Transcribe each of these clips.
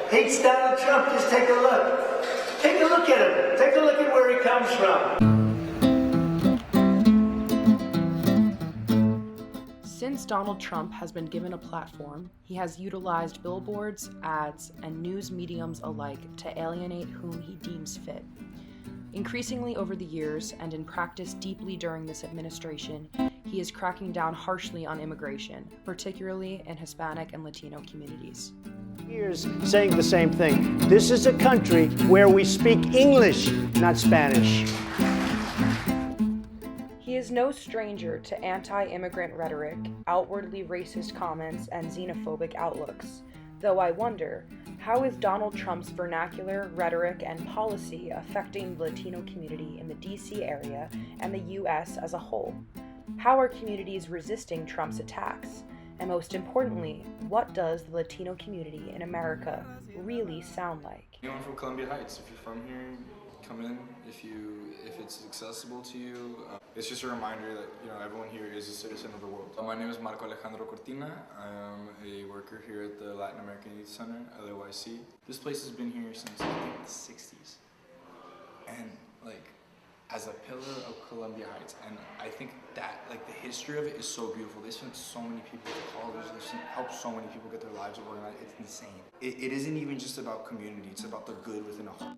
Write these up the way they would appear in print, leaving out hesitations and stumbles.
hates Donald Trump. Just take a look. Take a look at him. Take a look at where he comes from. Since Donald Trump has been given a platform, he has utilized billboards, ads, and news mediums alike to alienate whom he deems fit. Increasingly over the years, and in practice deeply during this administration, he is cracking down harshly on immigration, particularly in Hispanic and Latino communities. Years saying the same thing. This is a country where we speak English, not Spanish. He is no stranger to anti-immigrant rhetoric, outwardly racist comments, and xenophobic outlooks, though I wonder, how is Donald Trump's vernacular, rhetoric, and policy affecting the Latino community in the DC area and the US as a whole? How are communities resisting Trump's attacks? And most importantly, what does the Latino community in America really sound like? Anyone from Columbia Heights, if you're from here, come in. If it's accessible to you, it's just a reminder that everyone here is a citizen of the world. My name is Marco Alejandro Cortina. I am a worker here at the Latin American Youth Center, LAYC. This place has been here since I think the 60s, and as a pillar of Columbia Heights, and I think that the history of it is so beautiful. They sent so many people to college. They've helped so many people get their lives organized. It's insane. It isn't even just about community. It's about the good within a whole.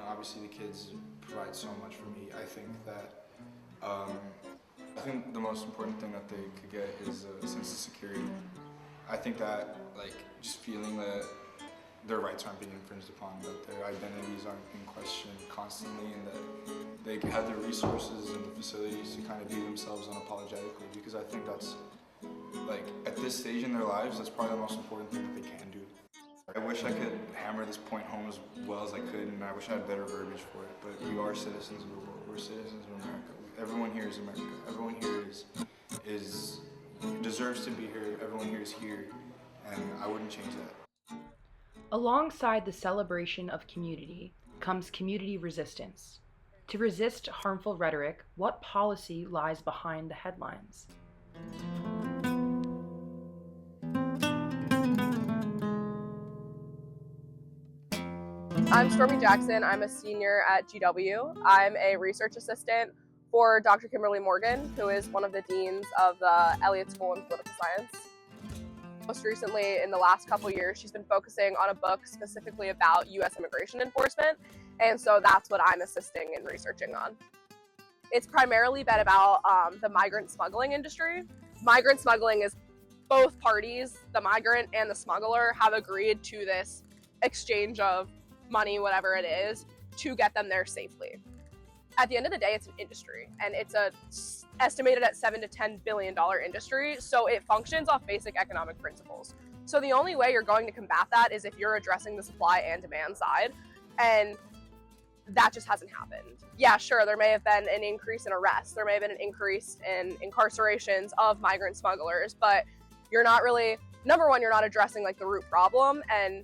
Obviously, the kids provide so much for me. I think that the most important thing that they could get is a sense of security. I think that just feeling that their rights aren't being infringed upon, that their identities aren't being questioned constantly, and that they have the resources and the facilities to kind of be themselves unapologetically. Because I think that's at this stage in their lives, that's probably the most important thing that they can do. I wish I could hammer this point home as well as I could, and I wish I had better verbiage for it, but we are citizens of the world. We're citizens of America. Everyone here is America. Everyone here is deserves to be here. Everyone here is here, and I wouldn't change that. Alongside the celebration of community comes community resistance. To resist harmful rhetoric, what policy lies behind the headlines? I'm Stormy Jackson. I'm a senior at GW. I'm a research assistant for Dr. Kimberly Morgan, who is one of the deans of the Elliott School in Political Science. Most recently, in the last couple years, she's been focusing on a book specifically about U.S. immigration enforcement, and so that's what I'm assisting and researching on. It's primarily been about the migrant smuggling industry. Migrant smuggling is both parties, the migrant and the smuggler, have agreed to this exchange of money, whatever it is, to get them there safely. At the end of the day, it's an industry, and it's estimated at $7 to $10 billion industry, so it functions off basic economic principles. So the only way you're going to combat that is if you're addressing the supply and demand side, and that just hasn't happened. Yeah, sure, there may have been an increase in arrests, there may have been an increase in incarcerations of migrant smugglers, but you're not really, number one, you're not addressing the root problem, and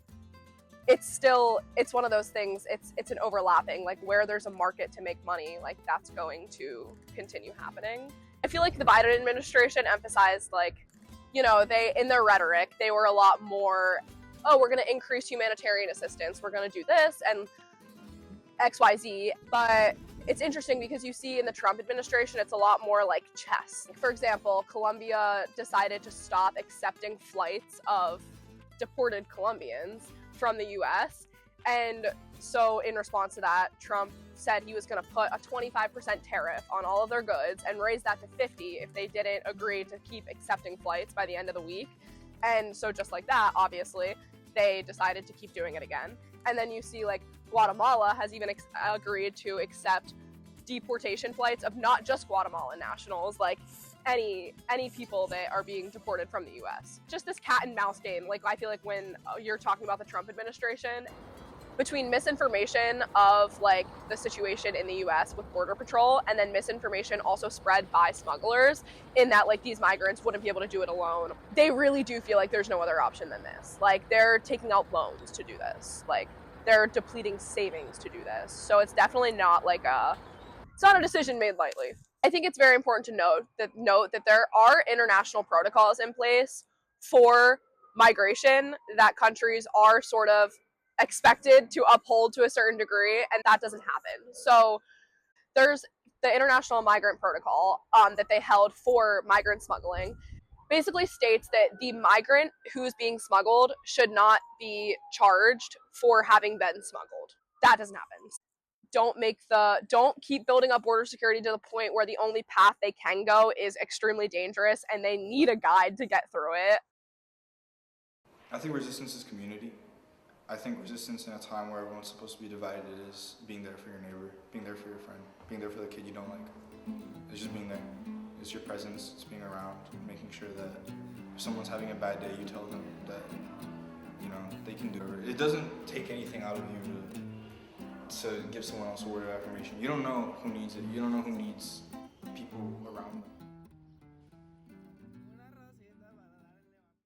it's one of those things, it's an overlapping, where there's a market to make money, that's going to continue happening. I feel like the Biden administration emphasized, they, in their rhetoric, they were a lot more, oh, we're gonna increase humanitarian assistance, we're gonna do this, and XYZ, but it's interesting because you see in the Trump administration, it's a lot more like chess. For example, Colombia decided to stop accepting flights of deported Colombians from the US. And so in response to that, Trump said he was going to put a 25% tariff on all of their goods and raise that to 50 if they didn't agree to keep accepting flights by the end of the week. And so just like that, obviously, they decided to keep doing it again. And then you see Guatemala has even agreed to accept deportation flights of not just Guatemalan nationals, any people that are being deported from the US. Just this cat and mouse game. I feel like when you're talking about the Trump administration, between misinformation of the situation in the US with Border Patrol, and then misinformation also spread by smugglers in that these migrants wouldn't be able to do it alone. They really do feel like there's no other option than this. They're taking out loans to do this. They're depleting savings to do this. So it's definitely not it's not a decision made lightly. I think it's very important to note that there are international protocols in place for migration that countries are sort of expected to uphold to a certain degree, and that doesn't happen. So there's the International Migrant Protocol that they held for migrant smuggling. Basically states that the migrant who's being smuggled should not be charged for having been smuggled. That doesn't happen. Don't keep building up border security to the point where the only path they can go is extremely dangerous and they need a guide to get through it. I think resistance is community. I think resistance in a time where everyone's supposed to be divided is being there for your neighbor, being there for your friend, being there for the kid you don't like. It's just being there. It's your presence, it's being around, making sure that if someone's having a bad day, you tell them that, you know, they can do it. It doesn't take anything out of you to give someone else a word of affirmation. You don't know who needs it. You don't know who needs